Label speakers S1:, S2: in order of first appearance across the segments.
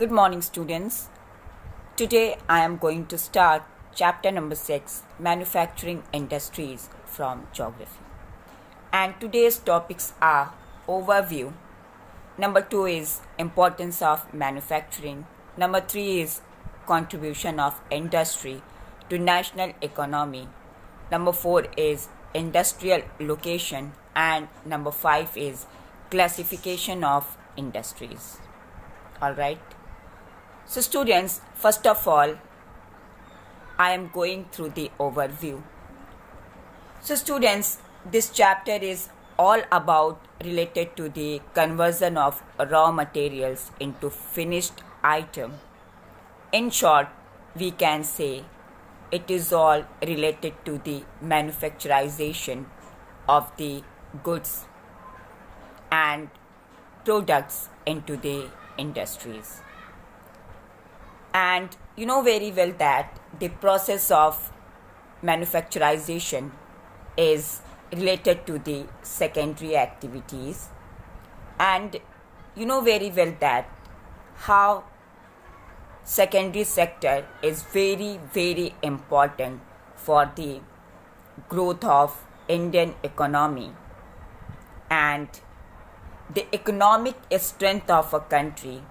S1: Good morning, students. Today I am going to start chapter number 6, Manufacturing Industries from Geography. And today's topics are overview. Number 2 is importance of manufacturing. Number 3 is contribution of industry to national economy. Number 4 is industrial location. And number 5 is classification of industries. Alright. So students, first of all, I am going through the overview. So students, this chapter is all about related to the conversion of raw materials into finished item. In short, we can say it is all related to the manufacturization of the goods and products into the industries. And you know very well that the process of manufacturization is related to the secondary activities, and you know very well that how secondary sector is very important for the growth of Indian economy, and the economic strength of a country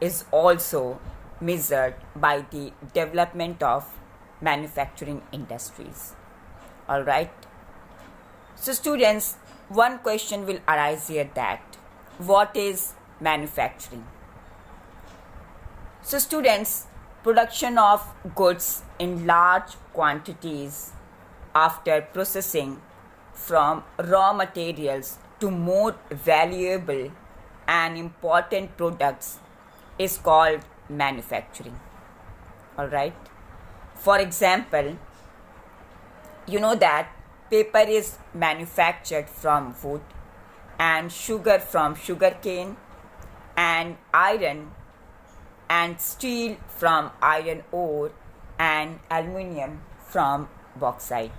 S1: is also measured by the development of manufacturing industries. Alright. So students, one question will arise here that what is manufacturing? So students, production of goods in large quantities after processing from raw materials to more valuable and important products is called manufacturing. Alright. For example, you know that paper is manufactured from wood, and sugar from sugarcane, and iron and steel from iron ore, and aluminium from bauxite.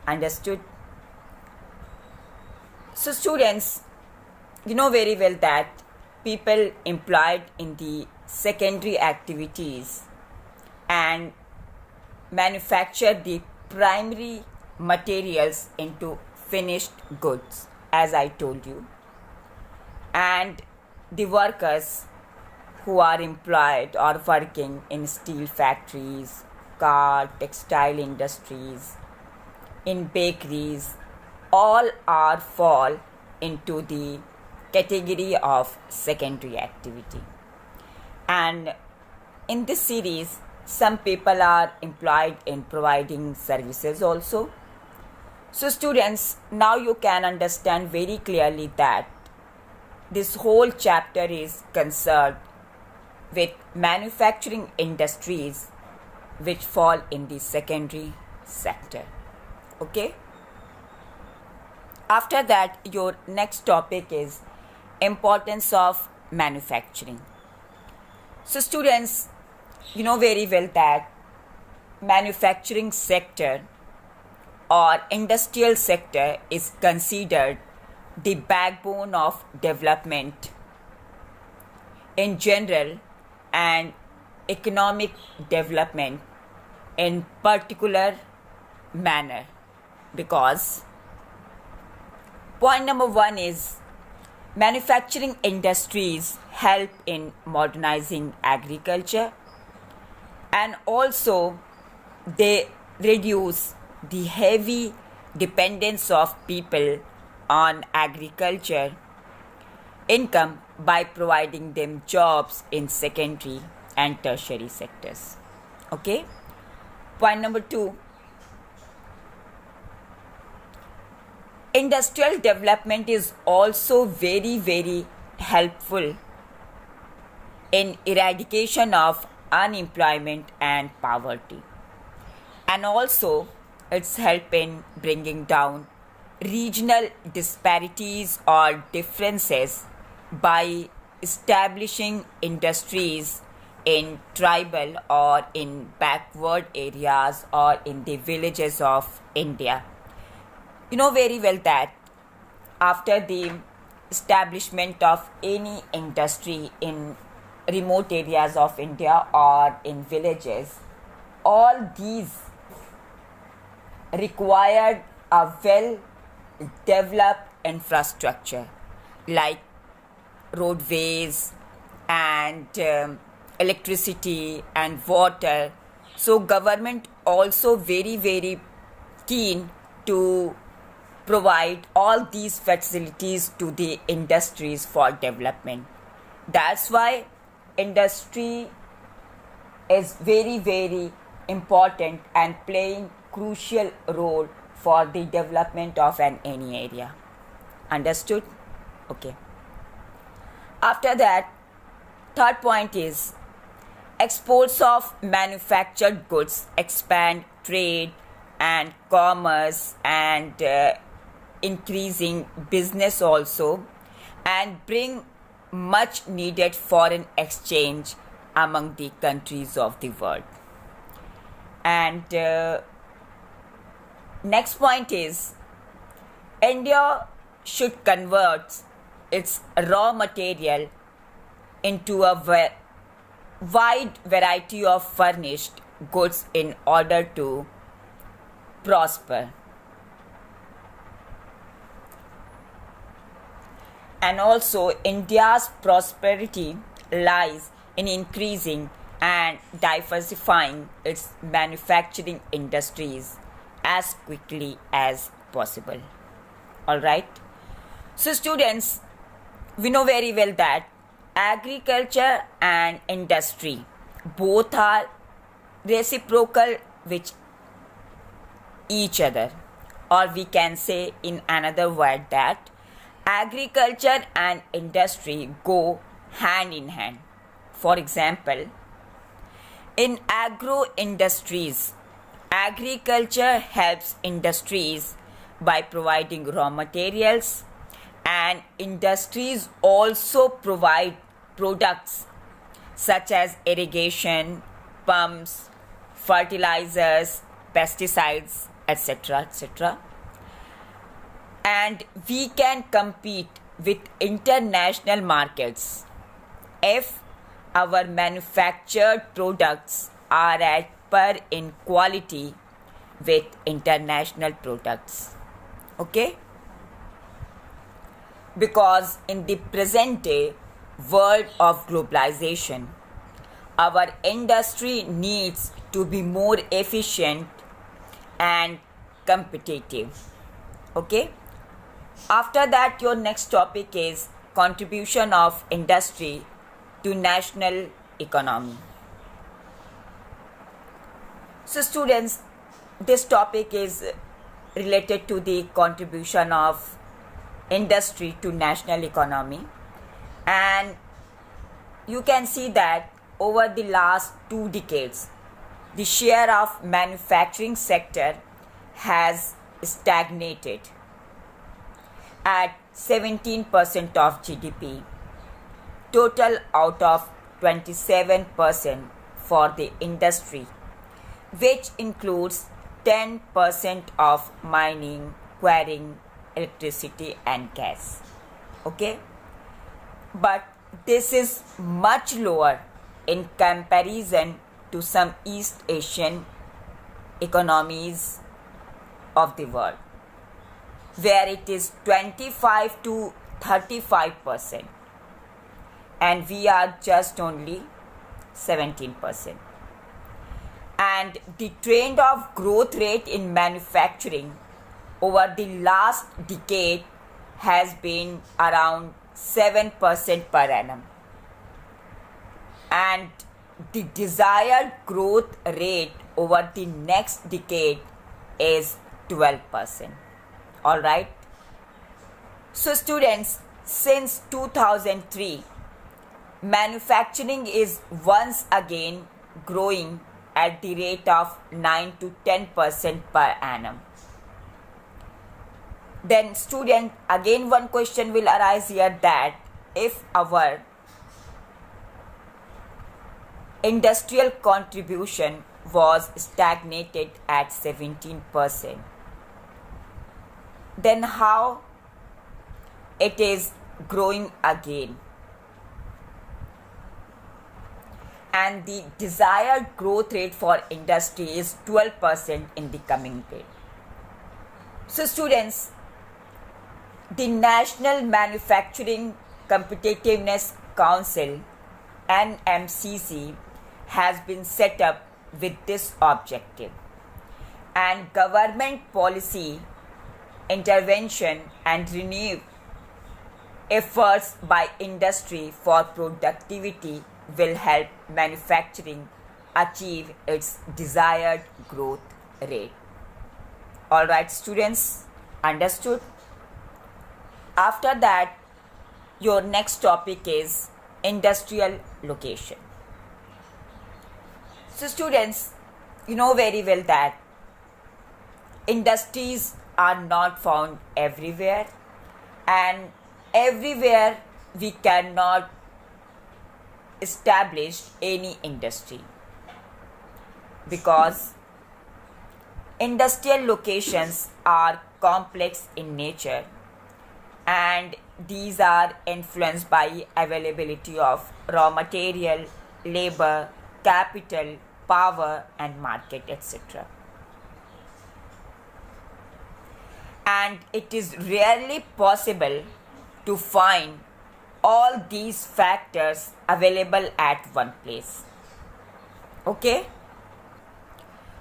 S1: Understood? So students, you know very well that people employed in the secondary activities and manufacture the primary materials into finished goods, as I told you, and the workers who are employed or working in steel factories, car, textile industries, in bakeries, all are fall into the category of secondary activity. And in this series, some people are employed in providing services also. So students, now you can understand very clearly that this whole chapter is concerned with manufacturing industries which fall in the secondary sector. Okay? After that, your next topic is importance of manufacturing. So students, you know very well that manufacturing sector or industrial sector is considered the backbone of development in general and economic development in particular manner, because point number 1 is manufacturing industries help in modernizing agriculture, and also they reduce the heavy dependence of people on agriculture income by providing them jobs in secondary and tertiary sectors. Okay? Point number 2. Industrial development is also very helpful in eradication of unemployment and poverty, and also its help in bringing down regional disparities or differences by establishing industries in tribal or in backward areas or in the villages of India. You know very well that after the establishment of any industry in remote areas of India or in villages, all these required a well developed infrastructure like roadways and electricity and water. So government also very keen to provide all these facilities to the industries for development. That's why industry is very important and playing crucial role for the development of any area. Understood? Okay. After that, third point is exports of manufactured goods expand trade and commerce and increasing business also, and bring much needed foreign exchange among the countries of the world. And next point is India should convert its raw material into a wide variety of furnished goods in order to prosper. And also, India's prosperity lies in increasing and diversifying its manufacturing industries as quickly as possible. Alright? So, students, we know very well that agriculture and industry both are reciprocal with each other, or we can say in another word that agriculture and industry go hand in hand. For example, in agro industries, agriculture helps industries by providing raw materials, and industries also provide products such as irrigation, pumps, fertilizers, pesticides, etc. And we can compete with international markets if our manufactured products are at par in quality with international products. Okay? Because in the present day world of globalization, our industry needs to be more efficient and competitive. Okay? After that, your next topic is contribution of industry to national economy. So students, this topic is related to the contribution of industry to national economy, and you can see that over the last 2 decades, the share of manufacturing sector has stagnated at 17% of GDP, total out of 27% for the industry, which includes 10% of mining, quarrying, electricity and gas. Okay? But this is much lower in comparison to some East Asian economies of the world, where it is 25 to 35%, and we are just only 17%. And the trend of growth rate in manufacturing over the last decade has been around 7% per annum, and the desired growth rate over the next decade is 12%. Alright? So students, since 2003, manufacturing is once again growing at the rate of 9 to 10% per annum. Then student, again one question will arise here, that if our industrial contribution was stagnated at 17%, then how it is growing again? and the desired growth rate for industry is 12% in the coming period. So students, the National Manufacturing Competitiveness Council NMCC has been set up with this objective, and government policy intervention and renewed efforts by industry for productivity will help manufacturing achieve its desired growth rate. Alright students, understood? After that, your next topic is industrial location. So students, you know very well that industries are not found everywhere, and everywhere we cannot establish any industry because industrial locations are complex in nature, and these are influenced by availability of raw material, labor, capital, power and market, etc. And it is rarely possible to find all these factors available at one place. Okay?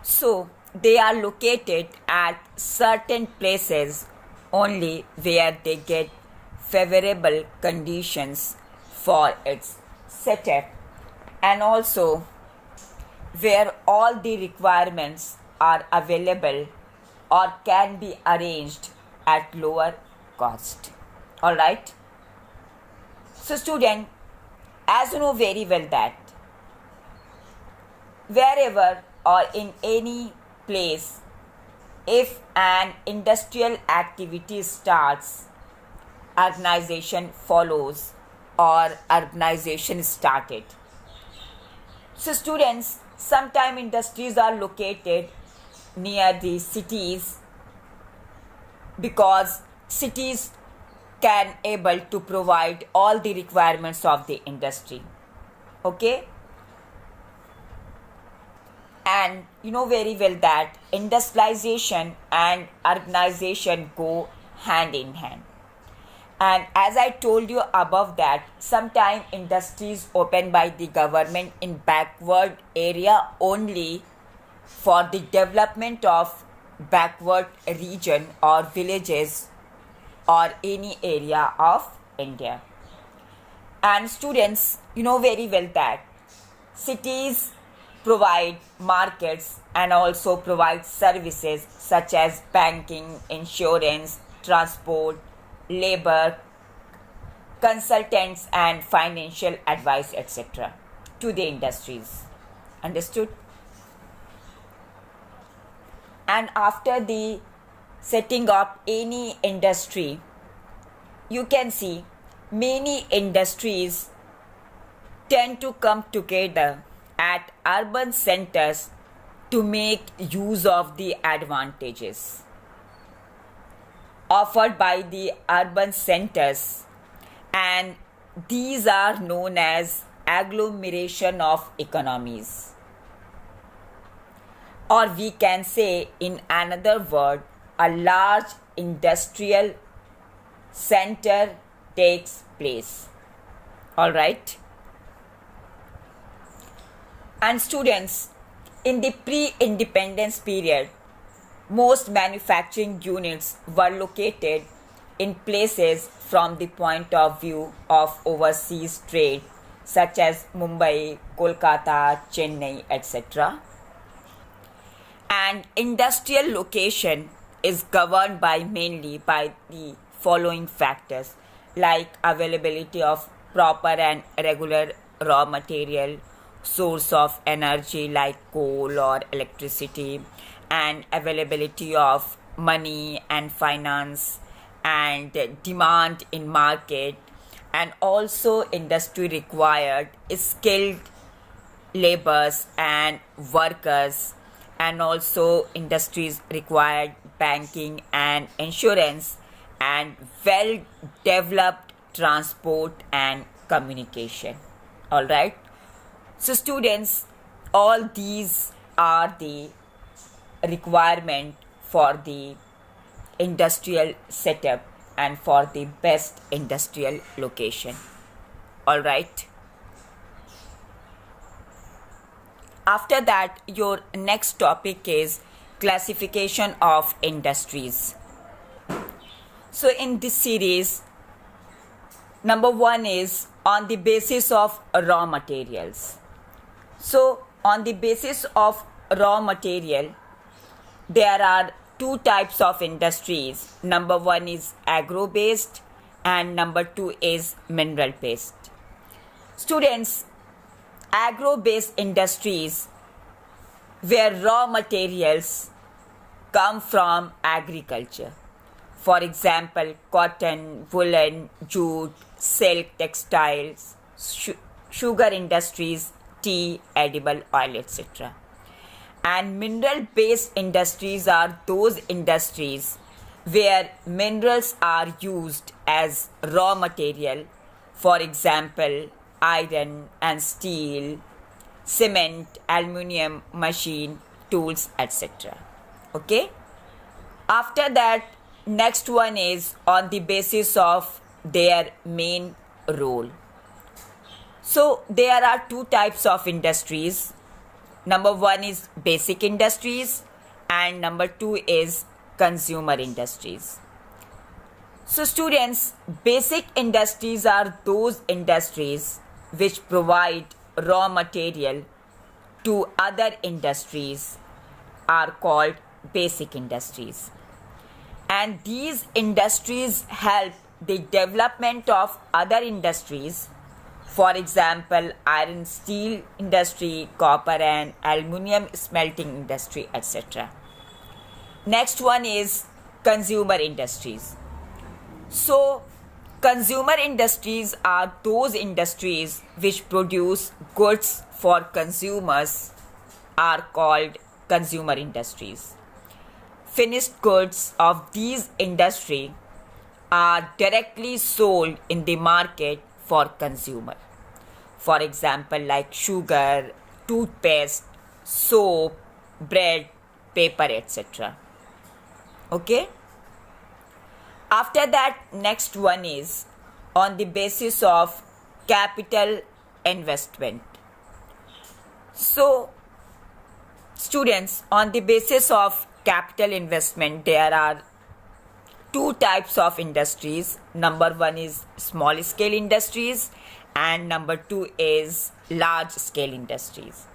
S1: So they are located at certain places only where they get favorable conditions for its setup, and also where all the requirements are available or can be arranged at lower cost. Alright? So student, as you know very well that wherever or in any place, if an industrial activity starts, urbanization follows or urbanization started. So students, sometimes industries are located near the cities because cities can able to provide all the requirements of the industry. Okay? And you know very well that industrialization and urbanization go hand in hand. And as I told you above that, sometimes industries opened by the government in backward area only for the development of backward region or villages or any area of India. And students, you know very well that cities provide markets and also provide services such as banking, insurance, transport, labor, consultants and financial advice, etc. to the industries. Understood? And after the setting up any industry, you can see many industries tend to come together at urban centers to make use of the advantages offered by the urban centers, and these are known as agglomeration of economies, or we can say in another word, a large industrial center takes place. Alright? And students, in the pre-independence period, most manufacturing units were located in places from the point of view of overseas trade, such as Mumbai, Kolkata, Chennai, etc. And industrial location is governed by mainly by the following factors like availability of proper and regular raw material, source of energy like coal or electricity, and availability of money and finance, and demand in market, and also industry required skilled laborers and workers, and also industries required banking and insurance, and well developed transport and communication. Alright? So students, all these are the requirement for the industrial setup and for the best industrial location. All right. After that, your next topic is classification of industries. So in this series, number one is on the basis of raw materials. So on the basis of raw material, there are two types of industries. Number one is agro-based and number two is mineral-based. Students, agro-based industries where raw materials come from agriculture. For example, cotton, woolen, jute, silk, textiles, sugar industries, tea, edible oil, etc. And mineral-based industries are those industries where minerals are used as raw material. For example, iron and steel, cement, aluminium, machine, tools, etc. Okay? After that, next one is on the basis of their main role. So there are two types of industries. Number one is basic industries and number two is consumer industries. So students, basic industries are those industries which provide raw material to other industries, are called basic industries. And these industries help the development of other industries. For example, iron steel industry, copper and aluminium smelting industry, etc. Next one is consumer industries. So, consumer industries are those industries which produce goods for consumers, are called consumer industries. Finished goods of these industry are directly sold in the market for consumer. For example, like sugar, toothpaste, soap, bread, paper, etc. Okay? After that, next one is on the basis of capital investment. So, students, on the basis of capital investment, there are two types of industries. Number one is small scale industries and number two is large scale industries.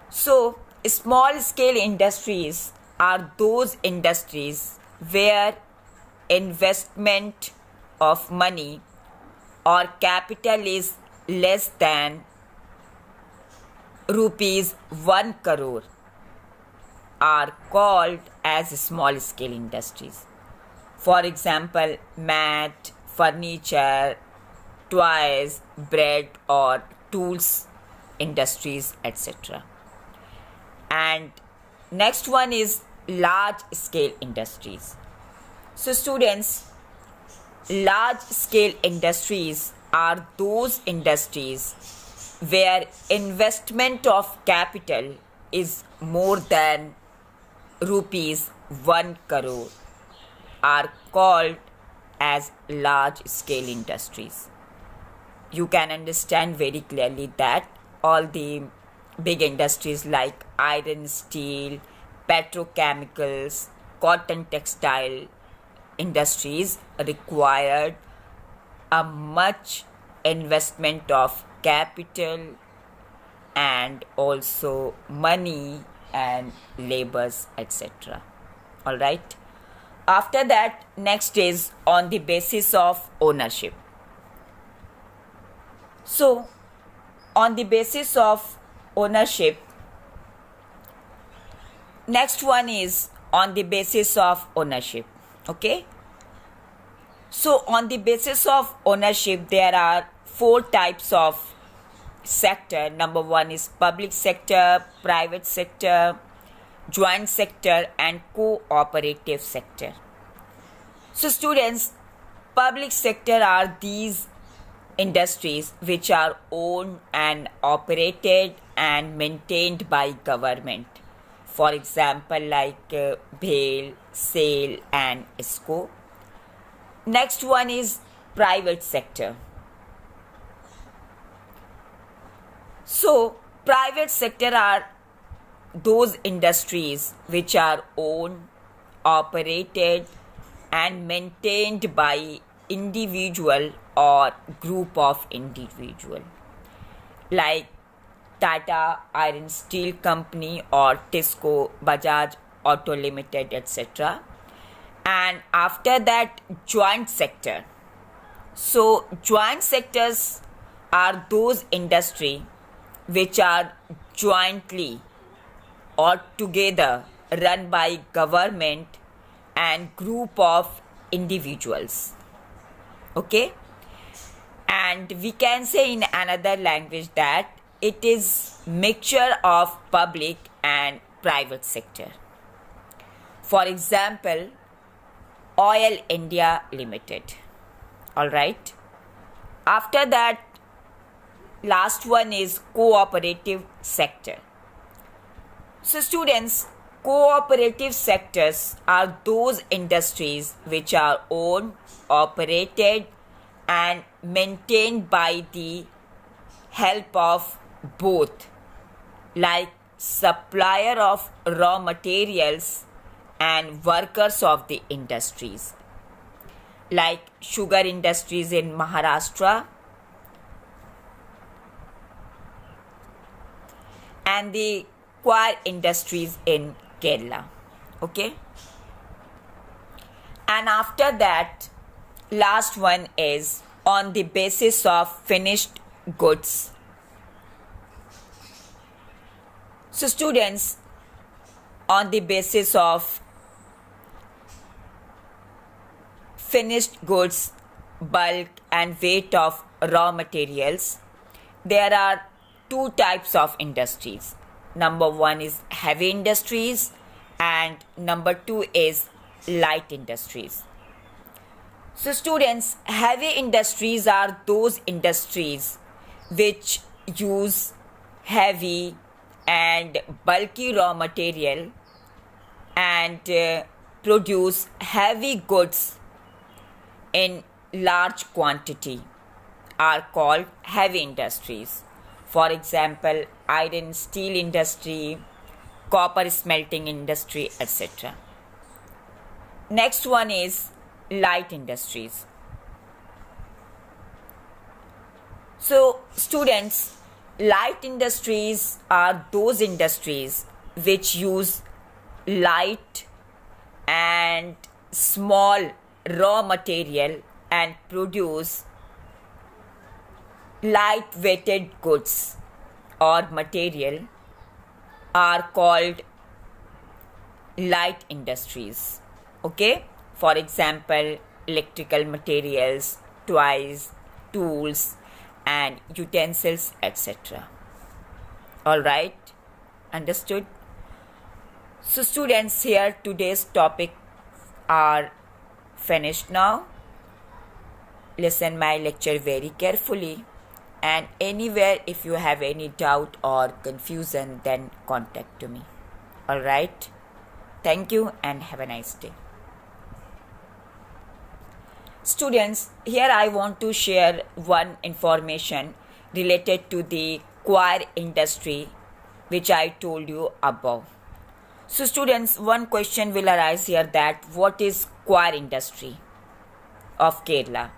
S1: So, small scale industries are those industries where investment of money or capital is less than rupees 1 crore, are called as small scale industries. For example, mat, furniture, toys, bread or tools industries, etc. And next one is large scale industries. So students, large scale industries are those industries where investment of capital is more than rupees 1 crore, are called as large scale industries. You can understand very clearly that all the big industries like iron, steel, petrochemicals, cotton, textile industries required a much investment of capital and also money and labors, etc. All right. After that, next is on the basis of ownership. So, on the basis of ownership, next one is on the basis of ownership. Okay. So, on the basis of ownership, there are 4 types of sector. Number one is public sector, private sector, joint sector and cooperative sector. So students, public sector are these industries which are owned and operated and maintained by government. For example, like BHEL, SAIL and ISCO. Next one is private sector. So, private sector are those industries which are owned, operated and maintained by individual or group of individual, like Tata Iron Steel Company or TISCO, Bajaj Auto Limited, etc. And after that, joint sector. So joint sectors are those industry which are jointly or together run by government and group of individuals. Okay, and we can say in another language that it is mixture of public and private sector. For example, Oil India Limited. All right, after that, last one is cooperative sector. So students, cooperative sectors are those industries which are owned, operated and maintained by the help of both, like supplier of raw materials and workers of the industries, like sugar industries in Maharashtra and the coir industries in Kerala. Okay, and after that, last one is on the basis of finished goods. So students, on the basis of finished goods, bulk and weight of raw materials, there are two types of industries. Number one is heavy industries and number two is light industries. So students, heavy industries are those industries which use heavy and bulky raw material and produce heavy goods in large quantity are called heavy industries. For example, iron steel industry, copper smelting industry, etc. Next one is light industries. So students, light industries are those industries which use light and small raw material and produce light-weighted goods or material are called light industries. Okay, for example, electrical materials, toys, tools and utensils, etc. All right, understood? So students, here today's topic are finished now. Listen my lecture very carefully, and anywhere if you have any doubt or confusion, then contact to me. All right, thank you and have a nice day. Students, here I want to share one information related to the coir industry which I told you above. So students, one question will arise here, that what is coir industry of Kerala?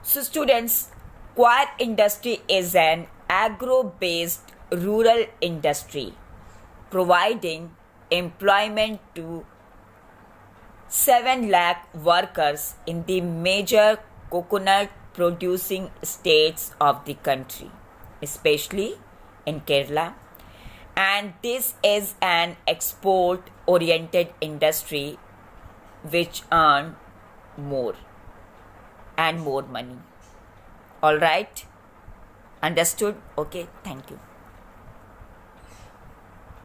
S1: So students, coir industry is an agro-based rural industry providing employment to 7 lakh workers in the major coconut producing states of the country, especially in Kerala. And this is an export oriented industry which earn more and more money. All right, understood? Okay, thank you.